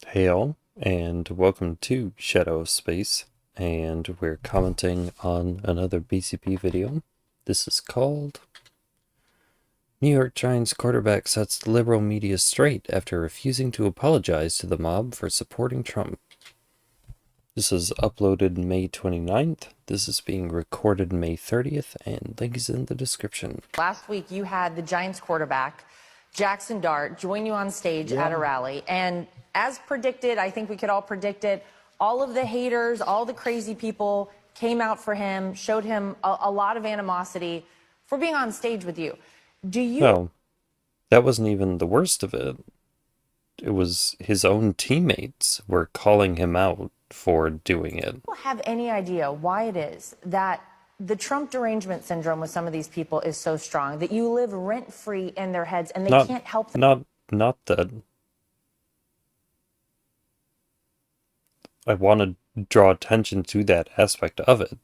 Hail, and welcome to Shadow of Space, and we're commenting on another BCP video. This is called New York Giants quarterback sets liberal media straight after refusing to apologize to the mob for supporting Trump. This is uploaded May 29th. This is being recorded May 30th, and link is in the description. Last week, you had the Giants quarterback, Jaxson Dart, join you on stage at a rally. And as predicted, I think we could all predict it, all of the haters, all the crazy people came out for him, showed him a lot of animosity for being on stage with you. Do you... Well, that wasn't even the worst of it. It was his own teammates were calling him out for doing it. have any idea why it is that the Trump derangement syndrome with some of these people is so strong that you live rent-free in their heads and they can't help them? Not that. I want to draw attention to that aspect of it.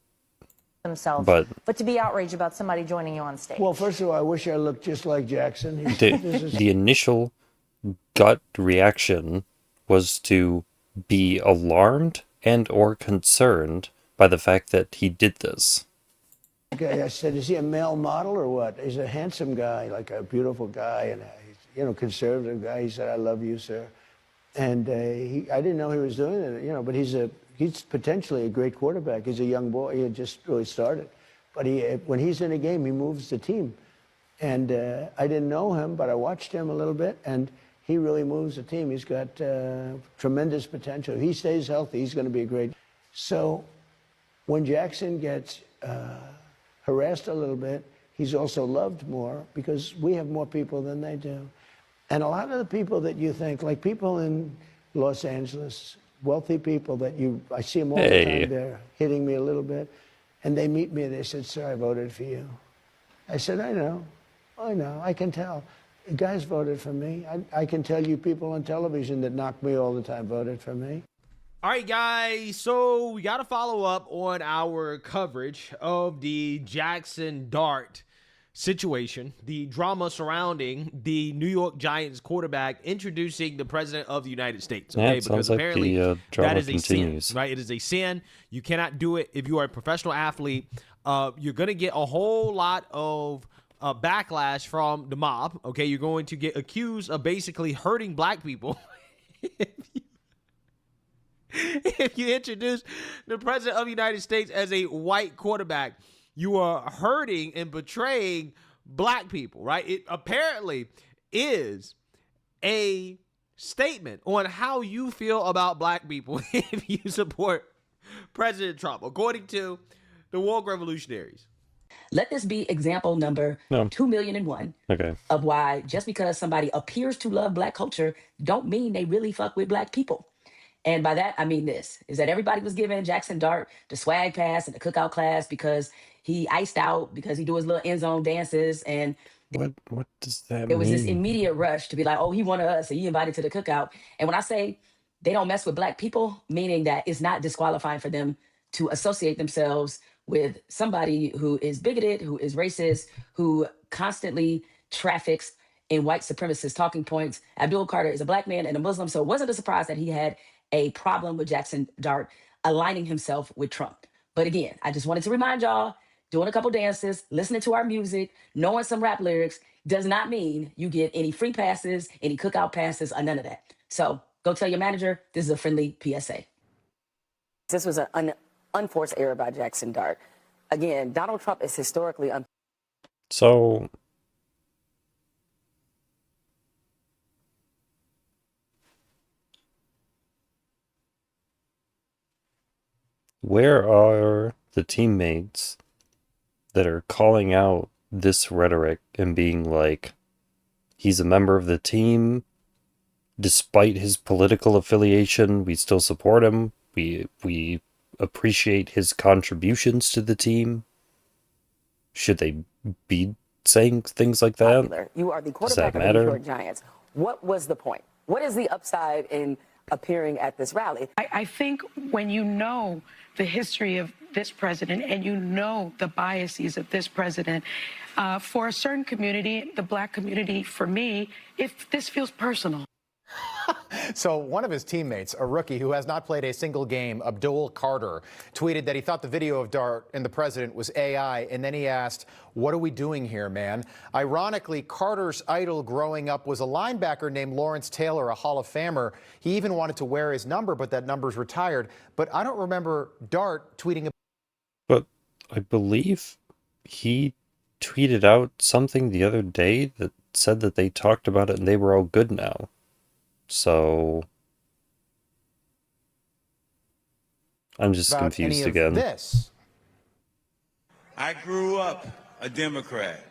Themselves, but to be outraged about somebody joining you on stage. Well, first of all, I wish I looked just like Jaxson. The initial gut reaction was to be alarmed and or concerned by the fact that he did this. Okay, I said, is he a male model or what? He's a handsome guy, like a beautiful guy, and conservative guy. He said, "I love you, sir." And I didn't know he was doing it, but he's potentially a great quarterback. He's a young boy. He had just really started. But when he's in a game, he moves the team. And I didn't know him, but I watched him a little bit, and he really moves the team. He's got tremendous potential. If he stays healthy, he's going to be a great. So when Jaxson gets harassed a little bit, he's also loved more because we have more people than they do. And a lot of the people that you think, like people in Los Angeles, wealthy people that I see them all the time, they're hitting me a little bit, and they meet me and they said, "Sir, I voted for you." I said, I know, I can tell. You guys voted for me. I can tell you people on television that knock me all the time voted for me. All right, guys, so we got to follow up on our coverage of the Jaxson Dart situation, the drama surrounding the New York Giants quarterback introducing the president of the United States. Okay, because apparently that is a sin, right? It is a sin. You cannot do it if you are a professional athlete. You're going to get a whole lot of backlash from the mob. Okay, you're going to get accused of basically hurting black people if you introduce the president of the United States as a white quarterback. You are hurting and betraying black people, right? It apparently is a statement on how you feel about black people if you support President Trump, according to the woke revolutionaries. Let this be example number 2,000,001 of why just because somebody appears to love black culture don't mean they really fuck with black people. And by that, I mean this, is that everybody was giving Jaxson Dart the swag pass and the cookout class because he iced out, because he do his little end zone dances. And what does that mean? It was this immediate rush to be like, oh, he one of us, and he invited to the cookout. And when I say they don't mess with black people, meaning that it's not disqualifying for them to associate themselves with somebody who is bigoted, who is racist, who constantly traffics in white supremacist talking points. Abdul Carter is a black man and a Muslim, so it wasn't a surprise that he had a problem with Jaxson Dart aligning himself with Trump. But again, I just wanted to remind y'all, doing a couple dances, listening to our music, knowing some rap lyrics does not mean you get any free passes, any cookout passes, or none of that. So go tell your manager, this is a friendly PSA. This was an unforced error by Jaxson Dart. Again, Donald Trump is historically So where are the teammates that are calling out this rhetoric and being like, he's a member of the team, despite his political affiliation, we still support him, we appreciate his contributions to the team? Should they be saying things like that? popular. You are the quarterback of the New York Giants. What was the point? What is the upside in appearing at this rally? I think when you know the history of this president and you know the biases of this president, for a certain community, the black community, for me, if this feels personal. So one of his teammates, a rookie who has not played a single game, Abdul Carter, tweeted that he thought the video of Dart and the president was AI, and then he asked, "What are we doing here, man?" Ironically, Carter's idol growing up was a linebacker named Lawrence Taylor, a Hall of Famer. He even wanted to wear his number, but that number's retired. But I don't remember Dart tweeting. But I believe he tweeted out something the other day that said that they talked about it and they were all good now. So I'm just confused again. This. I grew up a Democrat.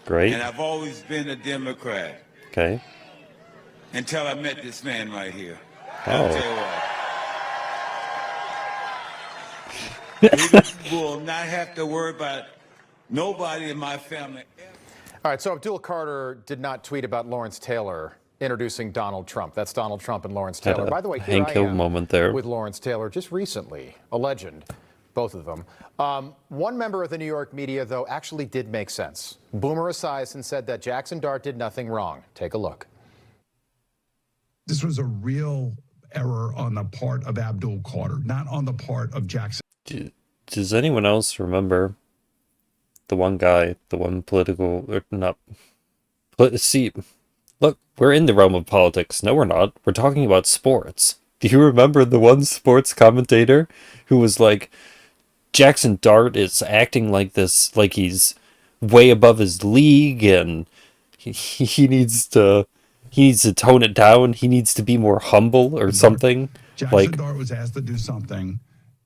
Great. And I've always been a Democrat. Okay. Until I met this man right here. Oh. I'll tell you what. We will not have to worry about nobody in my family. All right, so Abdul Carter did not tweet about Lawrence Taylor introducing Donald Trump. That's Donald Trump and Lawrence Taylor. By the way, here I am moment there with Lawrence Taylor just recently, a legend, both of them. One member of the New York media, though, actually did make sense. Boomer Esiason said that Jaxson Dart did nothing wrong. Take a look. This was a real error on the part of Abdul Carter, not on the part of Jaxson. Does anyone else remember the one guy, the one political, or not? See, look, we're in the realm of politics. No, we're not. We're talking about sports. Do you remember the one sports commentator who was like, Jaxson Dart is acting like this, like he's way above his league, and he needs to tone it down. He needs to be more humble or something. Jaxson Dart was asked to do something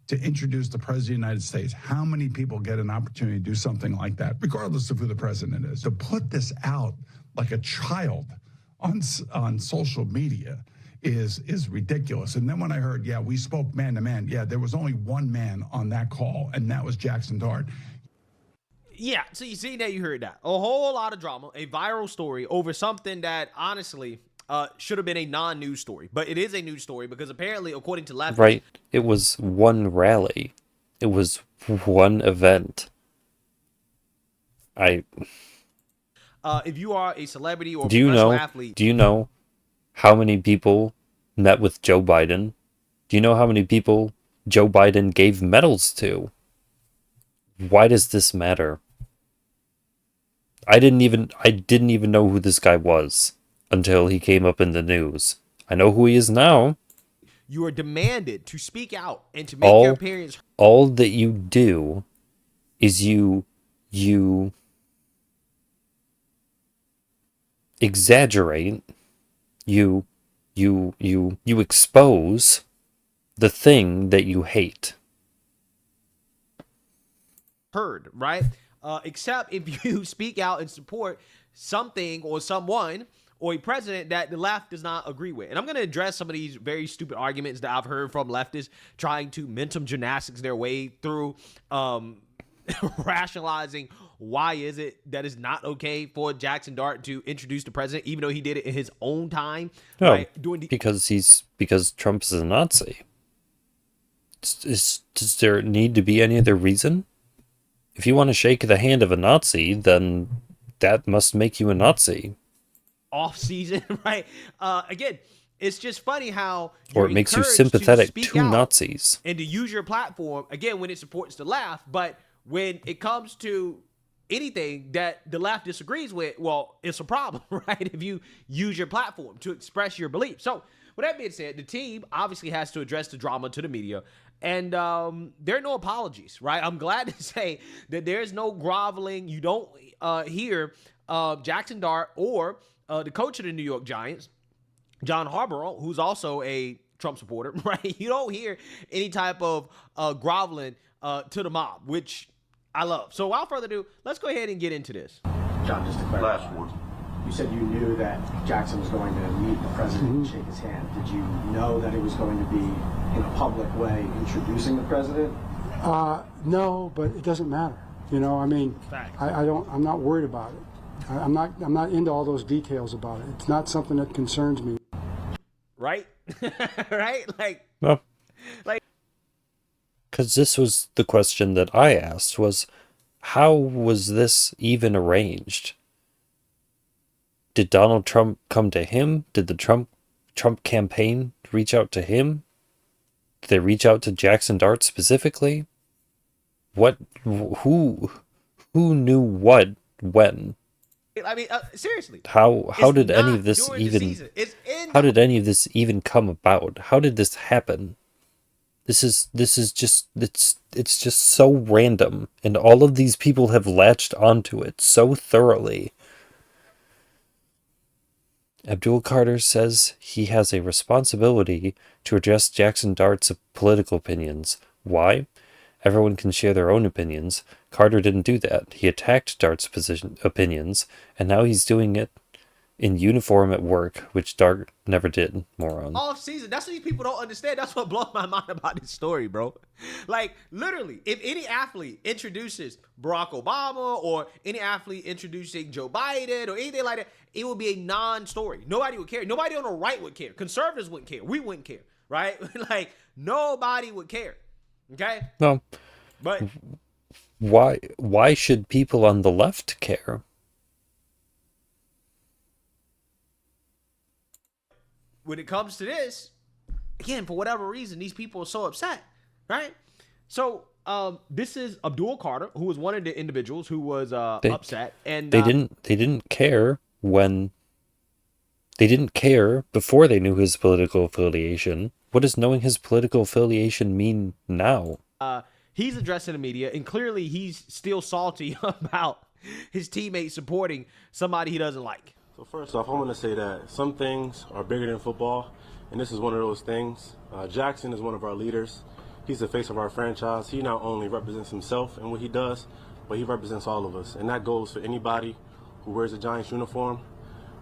to introduce the president of the United States. How many people get an opportunity to do something like that, regardless of who the president is? To put this out like a child on social media is ridiculous. And then when I heard, yeah, we spoke man to man, yeah, there was only one man on that call, and that was Jaxson Dart. Yeah, so you see that, you heard that. A whole lot of drama, a viral story over something that honestly should have been a non-news story. But it is a news story because apparently, according to leftists... Right, it was one rally. It was one event. If you are a celebrity or professional athlete... Do you know how many people met with Joe Biden? Do you know how many people Joe Biden gave medals to? Why does this matter? I didn't even know who this guy was until he came up in the news. I know who he is now. You are demanded to speak out and to make your appearance. All that you do is you exaggerate, you expose the thing that you hate. Heard, right? Except if you speak out and support something or someone or a president that the left does not agree with. And I'm going to address some of these very stupid arguments that I've heard from leftists trying to mental gymnastics their way through rationalizing why is it that it's not okay for Jaxson Dart to introduce the president, even though he did it in his own time. No, right? because Trump is a Nazi. Does there need to be any other reason? If you want to shake the hand of a Nazi, then that must make you a Nazi. Off season, right? Again, it's just funny how or it makes you sympathetic to Nazis and to use your platform again when it supports the left, but when it comes to anything that the left disagrees with, well, it's a problem, right? If you use your platform to express your beliefs. So, with that being said, the team obviously has to address the drama to the media. And there are no apologies, right? I'm glad to say that there's no groveling. You don't hear Jaxson Dart or the coach of the New York Giants, John Harbaugh, who's also a Trump supporter, right? You don't hear any type of groveling to the mob, which I love. So without further ado, let's go ahead and get into this. John, just to clarify. Last one. You said you knew that Jaxson was going to meet the president and shake his hand. Did you know that it was going to be in a public way introducing the president? No, but it doesn't matter. You know, I mean, I'm not worried about it. I'm not into all those details about it. It's not something that concerns me. Right? Right? No. Because this was the question that I asked was, how was this even arranged? Did Donald Trump come to him? Did Trump campaign reach out to him? Did they reach out to Jaxson Dart specifically? What? Who knew what when? I mean, seriously. How did any of this even? How did any of this even come about? How did this happen? This is just it's just so random, and all of these people have latched onto it so thoroughly. Abdul Carter says he has a responsibility to address Jaxson Dart's political opinions. Why? Everyone can share their own opinions. Carter didn't do that. He attacked Dart's opinions, and now he's doing it in uniform at work, which Dart never did, moron. Off season. That's what these people don't understand. That's what blows my mind about this story, bro. Like, literally, if any athlete introduces Barack Obama or any athlete introducing Joe Biden or anything like that, it would be a non-story. Nobody would care. Nobody on the right would care. Conservatives wouldn't care. We wouldn't care, right? Like, nobody would care. Okay? No. But why should people on the left care? When it comes to this, again, for whatever reason, these people are so upset, right? So, this is Abdul Carter, who was one of the individuals who was upset, and they didn't care when they didn't care before they knew his political affiliation. What does knowing his political affiliation mean now? He's addressing the media, and clearly he's still salty about his teammates supporting somebody he doesn't like. So first off, I want to say that some things are bigger than football, and this is one of those things. Jaxson is one of our leaders. He's the face of our franchise. He not only represents himself and what he does, but he represents all of us. And that goes for anybody who wears a Giants uniform.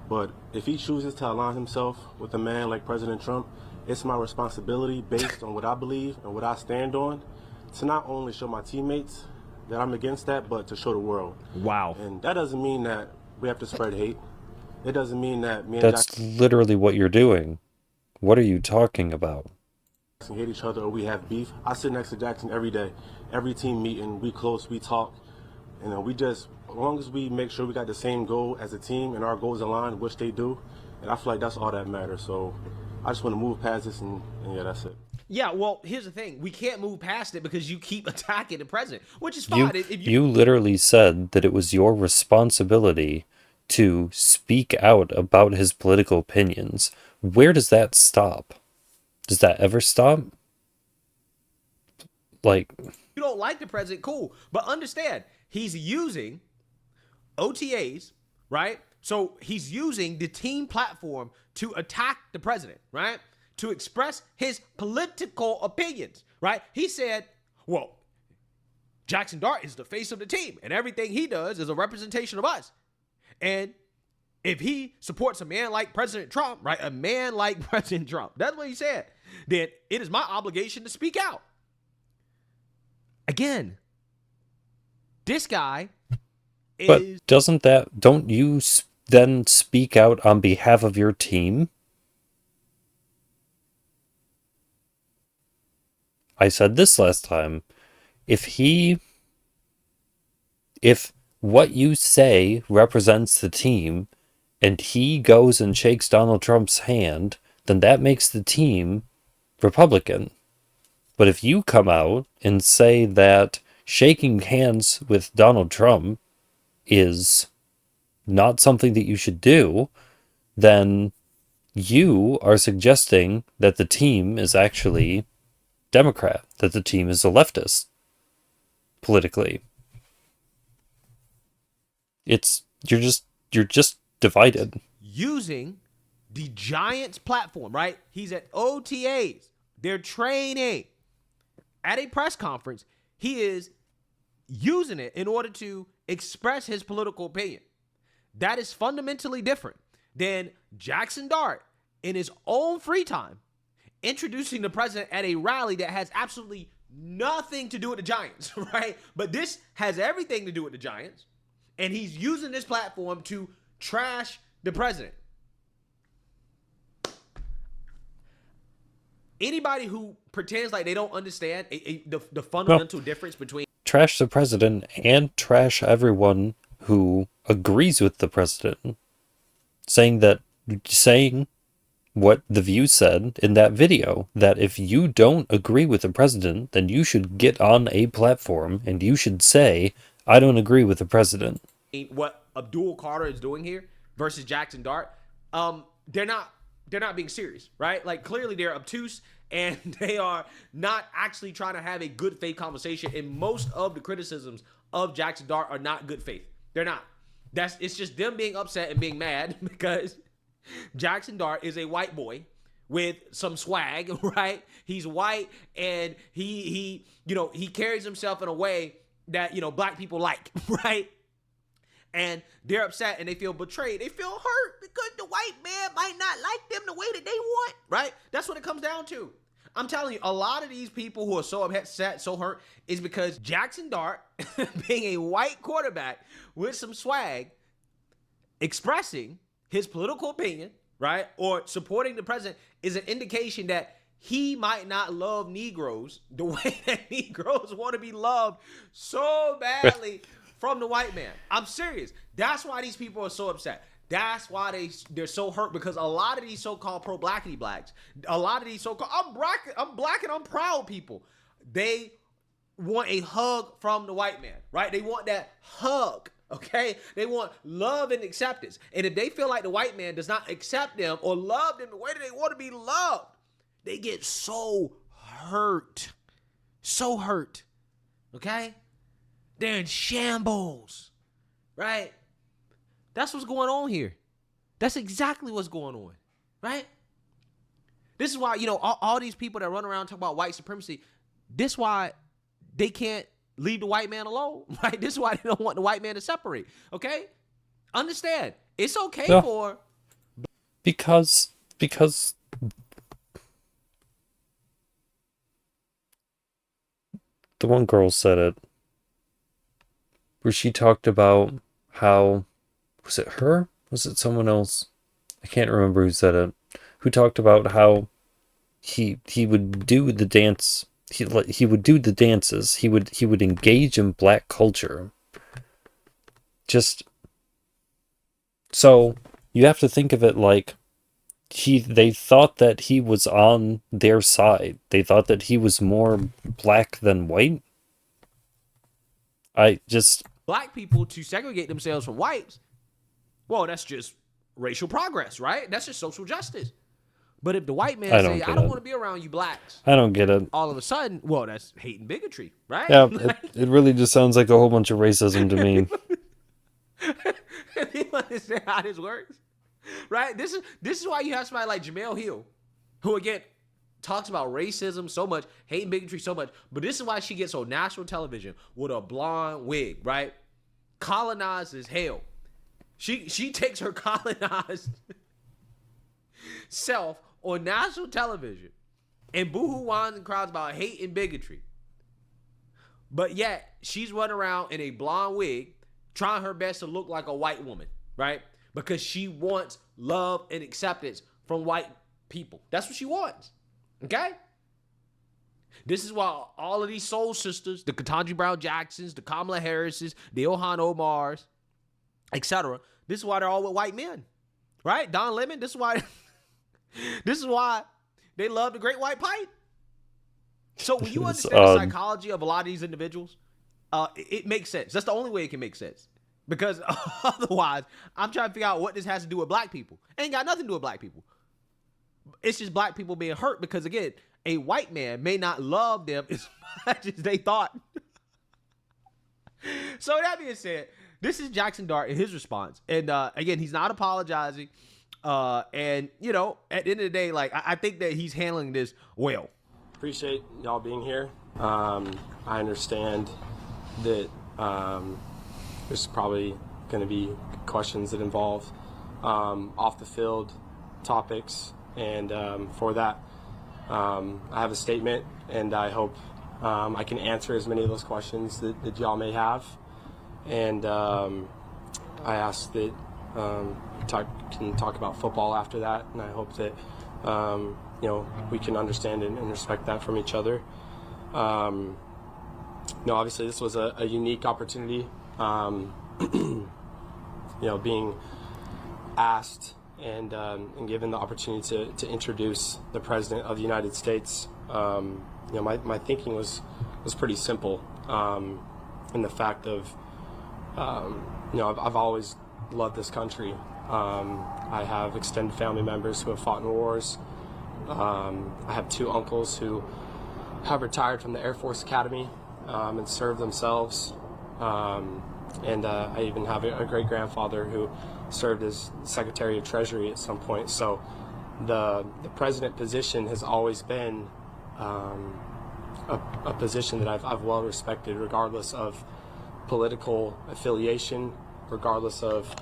But if he chooses to align himself with a man like President Trump, it's my responsibility, based on what I believe and what I stand on, to not only show my teammates that I'm against that, but to show the world. Wow. And that doesn't mean that we have to spread hate. It doesn't mean that me and That's literally what you're doing. What are you talking about? Jaxson hate each other or we have beef. I sit next to Jaxson every day. Every team meeting, we close, we talk. And we just, as long as we make sure we got the same goal as a team and our goals align, which they do, and I feel like that's all that matters. So I just want to move past this, and yeah, that's it. Yeah, well, here's the thing. We can't move past it because you keep attacking the president, which is fine. You literally said that it was your responsibility to speak out about his political opinions. Where does that stop? Does that ever stop? Like, you don't like the president, cool. But understand, he's using OTAs, right? So he's using the team platform to attack the president, right? To express his political opinions, right? He said, well, Jaxson Dart is the face of the team, and everything he does is a representation of us. And if he supports a man like President Trump, right, a man like President Trump, that's what he said, then it is my obligation to speak out. Again, this guy is... But don't you then speak out on behalf of your team? I said this last time. If what you say represents the team, and he goes and shakes Donald Trump's hand, then that makes the team Republican. But if you come out and say that shaking hands with Donald Trump is not something that you should do, then you are suggesting that the team is actually Democrat, that the team is a leftist, politically. You're just divided. Using the Giants platform, right? He's at OTAs. They're training. At a press conference, he is using it in order to express his political opinion. That is fundamentally different than Jaxson Dart in his own free time introducing the president at a rally that has absolutely nothing to do with the Giants, right? But this has everything to do with the Giants, and he's using this platform to trash the president. Anybody who pretends like they don't understand the fundamental difference between trash the president and trash everyone who agrees with the president, saying what The View said in that video, that if you don't agree with the president, then you should get on a platform and you should say, I don't agree with the president. What Abdul Carter is doing here versus Jaxson Dart, they're not being serious, right? Like, clearly they're obtuse and they are not actually trying to have a good faith conversation. And most of the criticisms of Jaxson Dart are not good faith. They're not. It's just them being upset and being mad because Jaxson Dart is a white boy with some swag, right? He's white and he carries himself in a way that, black people like, right? And they're upset and they feel betrayed. They feel hurt because the white man might not like them the way that they want, right? That's what it comes down to. I'm telling you, a lot of these people who are so upset, so hurt, is because Jaxson Dart, being a white quarterback with some swag, expressing his political opinion, right, or supporting the president, is an indication that he might not love Negroes the way that Negroes want to be loved so badly from the white man. I'm serious. That's why these people are so upset. That's why they're so hurt, because a lot of these so-called pro-blackity blacks, a lot of these so-called I'm black and I'm proud people, they want a hug from the white man, right? They want that hug, okay? They want love and acceptance. And if they feel like the white man does not accept them or love them the way that they want to be loved, they get so hurt. So hurt, okay? They're in shambles, right? That's what's going on here. That's exactly what's going on, right? This is why, all these people that run around talk about white supremacy, this is why they can't leave the white man alone, right? This is why they don't want the white man to separate, okay? Understand, it's okay for... Because the one girl said it, where she talked about how... Was it her? Was it someone else? I can't remember who said it. Who talked about how he would do the dance. He would do the dances. He would engage in black culture. Just so you have to think of it like they thought that he was on their side. They thought that he was more black than white. Black people to segregate themselves from whites. Well, that's just racial progress, right? That's just social justice. But if the white man say, I don't want to be around you blacks. I don't get it. All of a sudden, well, that's hate and bigotry, right? Yeah, it really just sounds like a whole bunch of racism to me. You understand how this works, right? This is why you have somebody like Jamel Hill, who, again, talks about racism so much, hate and bigotry so much, but this is why she gets on national television with a blonde wig, right? Colonized as hell. She takes her colonized self on national television and boohoo whines and cries about hate and bigotry. But yet, she's running around in a blonde wig, trying her best to look like a white woman, right? Because she wants love and acceptance from white people. That's what she wants, okay? This is why all of these soul sisters, the Ketanji Brown Jacksons, the Kamala Harrises, the Ilhan Omars, etc., this is why they're all with white men, right? Don Lemon, this is why they love the Great White Pipe. So when you understand the psychology of a lot of these individuals, it makes sense. That's the only way it can make sense. Because otherwise, I'm trying to figure out what this has to do with black people. Ain't got nothing to do with black people. It's just black people being hurt because, again, a white man may not love them as much as they thought. So that being said, this is Jaxson Dart and his response. And again, he's not apologizing. And, at the end of the day, I think that he's handling this well. Appreciate y'all being here. I understand that there's probably going to be questions that involve off the field topics. And for that, I have a statement, and I hope I can answer as many of those questions that y'all may have. And I ask that can talk about football after that, and I hope that we can understand and respect that from each other. Obviously this was a unique opportunity. Being asked and given the opportunity to introduce the President of the United States, my thinking was pretty simple, in the fact of, I've always loved this country. I have extended family members who have fought in wars. I have 2 uncles who have retired from the Air Force Academy and served themselves. And I even have a great-grandfather who served as Secretary of Treasury at some point. So the president position has always been a position that I've well respected, regardless of political affiliation, regardless of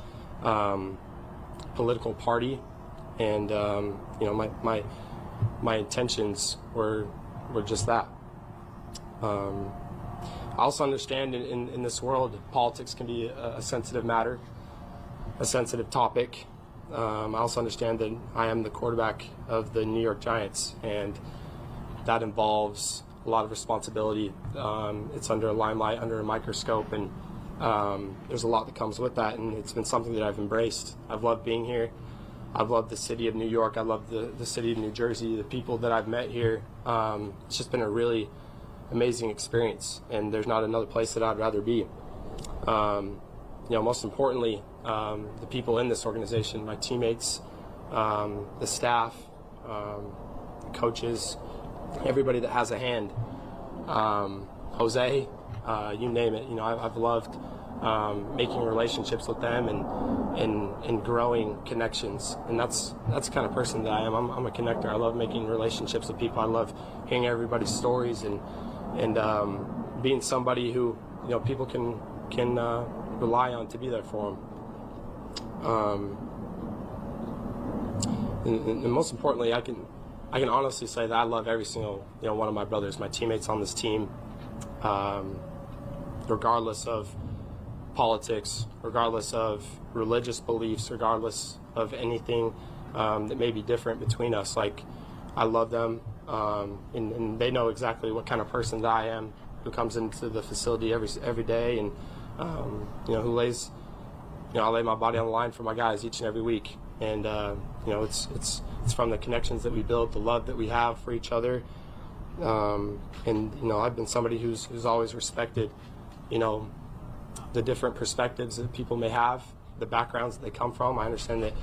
political party. And my intentions were just that. I also understand in this world, politics can be a sensitive matter, a sensitive topic. I also understand that I am the quarterback of the New York Giants, and that involves a lot of responsibility. It's under a limelight, under a microscope, and there's a lot that comes with that, and it's been something that I've embraced. I've loved being here. I've loved the city of New York. I love the city of New Jersey, the people that I've met here. It's just been a really amazing experience, and there's not another place that I'd rather be. Most importantly, the people in this organization, my teammates, the staff, coaches, everybody that has a hand, Jose, you name it. I've loved making relationships with them and growing connections, and that's the kind of person that I am. I'm a connector. I love making relationships with people. I love hearing everybody's stories and being somebody who people can rely on to be there for them. And most importantly, I can honestly say that I love every single one of my brothers, my teammates on this team, regardless of politics, regardless of religious beliefs, regardless of anything that may be different between us. Like, I love them, and they know exactly what kind of person that I am, who comes into the facility every day, and who lays, I lay my body on the line for my guys each and every week. And it's from the connections that we build, the love that we have for each other, and I've been somebody who's always respected, the different perspectives that people may have, the backgrounds that they come from. I understand that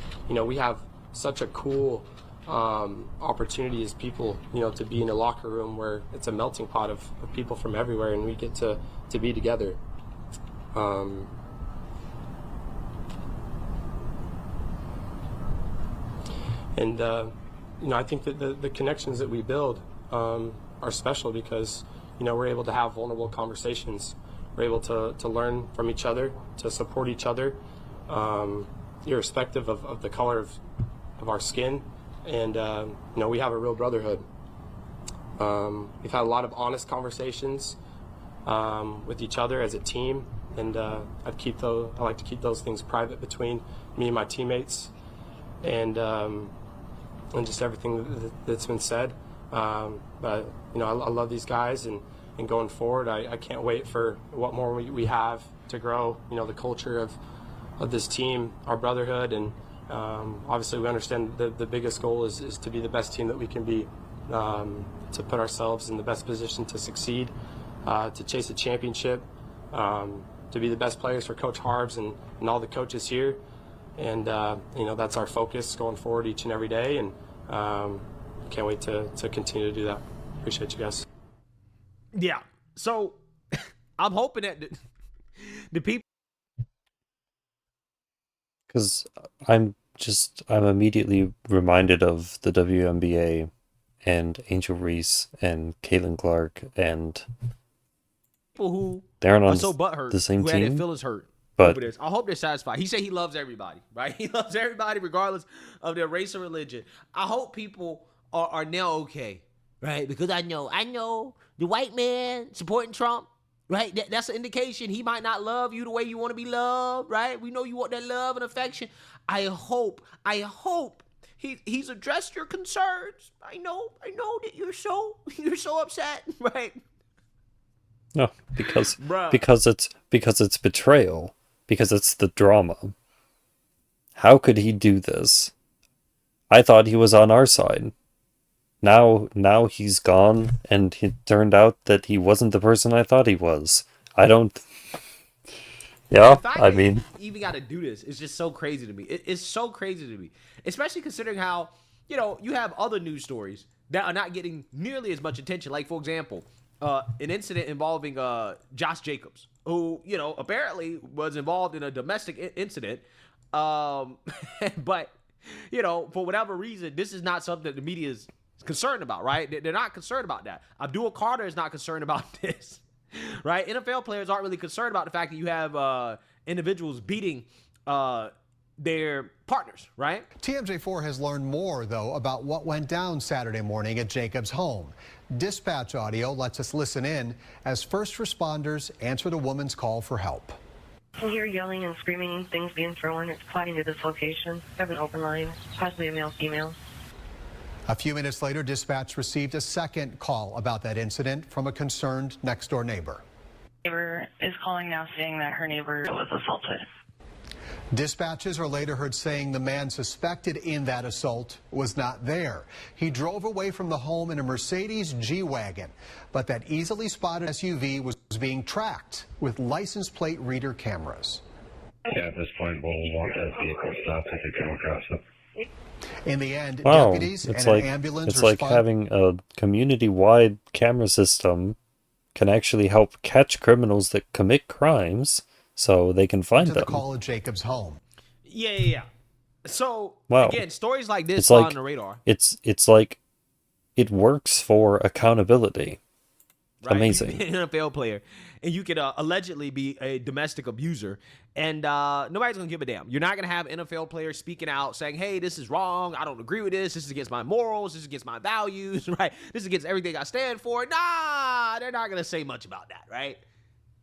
we have such a cool opportunity as people, to be in a locker room where it's a melting pot of people from everywhere, and we get to be together. I think that the connections that we build are special because, we're able to have vulnerable conversations. We're able to learn from each other, to support each other, irrespective of the color of our skin. And, we have a real brotherhood. We've had a lot of honest conversations with each other as a team. And I like to keep those things private between me and my teammates. And just everything that's been said. But I love these guys, and going forward, I can't wait for what more we have to grow, the culture of this team, our brotherhood. And obviously we understand the biggest goal is to be the best team that we can be, to put ourselves in the best position to succeed, to chase a championship, to be the best players for Coach Harbs and all the coaches here. And, that's our focus going forward each and every day. And can't wait to continue to do that. Appreciate you guys. Yeah. So I'm hoping that the people. Because I'm immediately reminded of the WNBA and Angel Reese and Caitlin Clark and people who they're on are so butthurt, the same who team. Had their feelings hurt. But I hope they're satisfied. He said he loves everybody, right? He loves everybody regardless of their race or religion. I hope people are now okay, right? Because I know the white man supporting Trump, right? That's an indication he might not love you the way you want to be loved, right? We know you want that love and affection. I hope he's addressed your concerns. I know that you're so upset, right? No, because it's betrayal. Because it's the drama. How could he do this I thought he was on our side. Now he's gone, and it turned out that he wasn't the person I thought he was. I don't... Yeah, The fact I that mean... you even got to do this is just so crazy to me. It's so crazy to me, especially considering how, you know, you have other news stories that are not getting nearly as much attention. Like, for example, an incident involving Josh Jacobs, who, you know, apparently was involved in a domestic incident. But, you know, for whatever reason, this is not something that the media is concerned about, right? They're not concerned about that. Abdul Carter is not concerned about this. Right? NFL players aren't really concerned about the fact that you have individuals beating their partners, right? TMJ4 has learned more, though, about what went down Saturday morning at Jacobs' home. Dispatch audio lets us listen in as first responders answered a woman's call for help. I hear yelling and screaming, things being thrown. It's quite into this location. I have an open line, possibly a male-female. A few minutes later, dispatch received a second call about that incident from a concerned next-door neighbor. Neighbor is calling now saying that her neighbor was assaulted. Dispatches are later heard saying the man suspected in that assault was not there. He drove away from the home in a Mercedes G-Wagon, but that easily spotted SUV was being tracked with license plate reader cameras. Yeah, at this point, we'll want that vehicle stopped if you come across it. In the end, Wow, deputies and it's an like ambulance it's like having a community-wide camera system can actually help catch criminals that commit crimes, so they can find to the them. call of Jacobs' home. Yeah. So, Wow. again, stories like this It's fly like on the radar. it's like it works for accountability. Right? Amazing. You can be an NFL player, and you could allegedly be a domestic abuser, and nobody's going to give a damn. You're not going to have NFL players speaking out saying, hey, this is wrong. I don't agree with this. This is against my morals. This is against my values, right? This is against everything I stand for. Nah, they're not going to say much about that, right?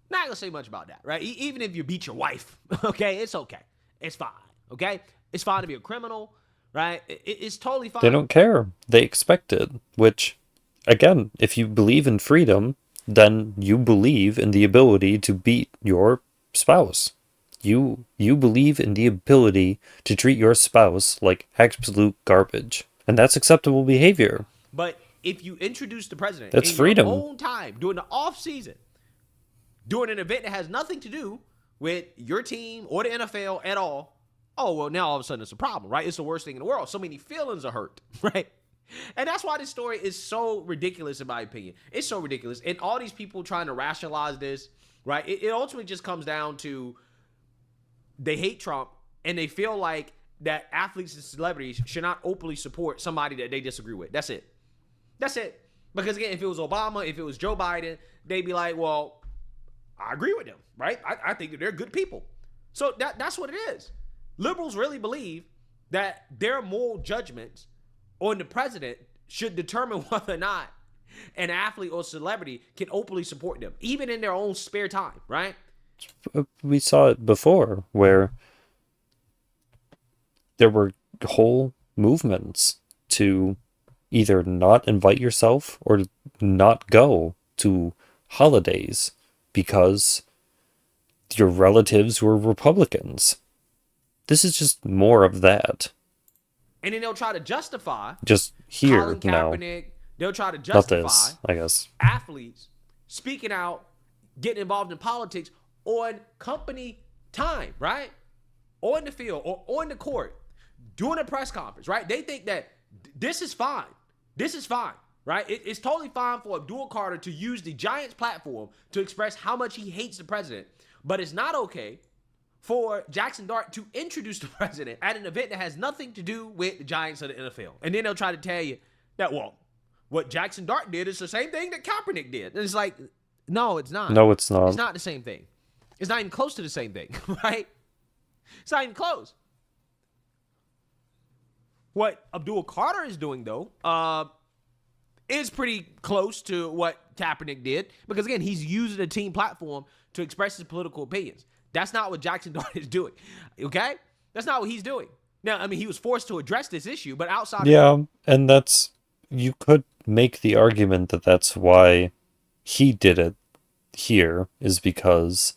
Not going to say much about that, right? Even if you beat your wife, okay, it's okay. It's fine, okay? It's fine to be a criminal, right? It's totally fine. They don't care. They expect it, which, again, if you believe in freedom, then you believe in the ability to beat your spouse. You believe in the ability to treat your spouse like absolute garbage. And that's acceptable behavior. But if you introduce the president That's in freedom. your own time, during the off season, during an event that has nothing to do with your team or the NFL at all, oh, well, now all of a sudden it's a problem, right? It's the worst thing in the world. So many feelings are hurt, right? And that's why this story is so ridiculous, in my opinion. It's so ridiculous. And all these people trying to rationalize this, right? It ultimately just comes down to they hate Trump and they feel like that athletes and celebrities should not openly support somebody that they disagree with. That's it. That's it. Because, again, if it was Obama, if it was Joe Biden, they'd be like, well, I agree with them, right? I think that they're good people. So that's what it is. Liberals really believe that their moral judgments on the president should determine whether or not an athlete or celebrity can openly support them, even in their own spare time, right? We saw it before, where there were whole movements to either not invite yourself or not go to holidays because your relatives were Republicans. This is just more of that. And then they'll try to justify Just here Colin now. Kaepernick. They'll try to Not justify this, I guess. athletes speaking out, getting involved in politics on company time, right? On the field or on the court, doing a press conference, right? They think that this is fine. This is fine, right? It's totally fine for Abdul Carter to use the Giants platform to express how much he hates the president, but it's not okay for Jaxson Dart to introduce the president at an event that has nothing to do with the Giants or the NFL. And then they'll try to tell you that, well, what Jaxson Dart did is the same thing that Kaepernick did. And it's like, no, it's not. No, it's not. It's not the same thing. It's not even close to the same thing, right? It's not even close. What Abdul Carter is doing, though, is pretty close to what Kaepernick did. Because, again, he's using a team platform to express his political opinions. That's not what Jaxson Dart is doing, okay? That's not what he's doing. Now, I mean, he was forced to address this issue, but outside of and that's... You could make the argument that that's why he did it here, is because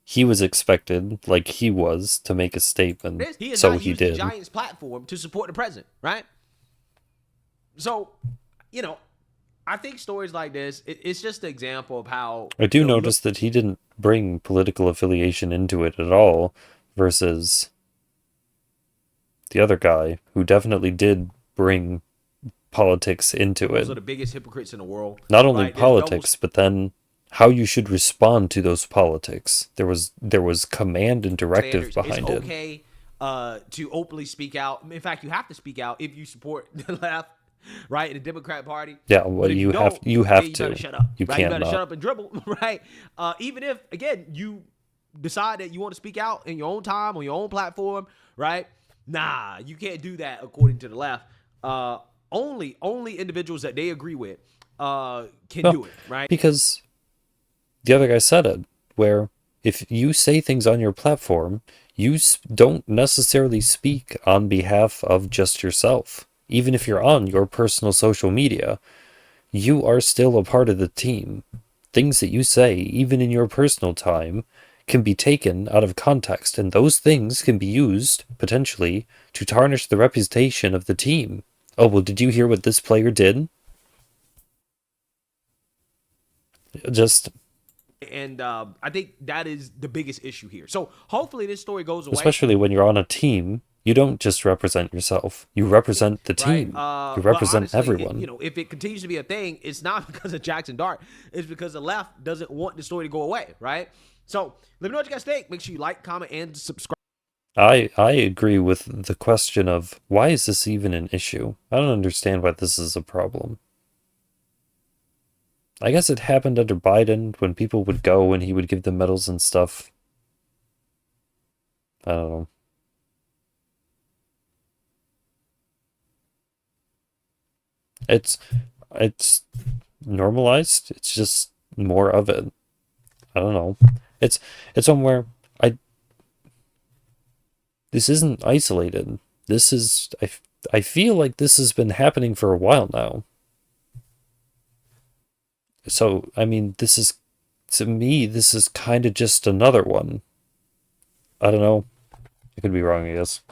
he was expected, like he was, to make a statement. He has so not he used did. the Giants platform to support the president, right? So, you know, I think stories like this, it's just an example of how I do notice that he didn't bring political affiliation into it at all, versus the other guy, who definitely did bring politics into it. Those are the biggest hypocrites in the world. Not only politics, but then how you should respond to those politics. There was command and directive behind it's okay to openly speak out. In fact, you have to speak out if you support the left, right, the Democratic Party. Yeah, well, you have you to. better shut up. You right? can't You better not. shut up and dribble, right? Even if, again, you decide that you want to speak out in your own time on your own platform, right? Nah, you can't do that according to the left. Only individuals that they agree with can do it, right? Because the other guy said it, where if you say things on your platform, you don't necessarily speak on behalf of just yourself. Even if you're on your personal social media, you are still a part of the team. Things that you say, even in your personal time, can be taken out of context, and those things can be used, potentially, to tarnish the reputation of the team. Oh, well, did you hear what this player did? And I think that is the biggest issue here. So hopefully this story goes away. Especially when you're on a team, you don't just represent yourself. You represent the team. You represent honestly, everyone. If it continues to be a thing, it's not because of Jaxson Dart. It's because the left doesn't want the story to go away, right? So let me know what you guys think. Make sure you like, comment, and subscribe. I agree with the question of, why is this even an issue? I don't understand why this is a problem. I guess it happened under Biden when people would go and he would give them medals and stuff. I don't know. It's normalized. It's just more of it. I don't know. It's somewhere. This isn't isolated. This is I feel like this has been happening for a while now. So, I mean, this is, to me, this is kind of just another one. I don't know. I could be wrong, I guess.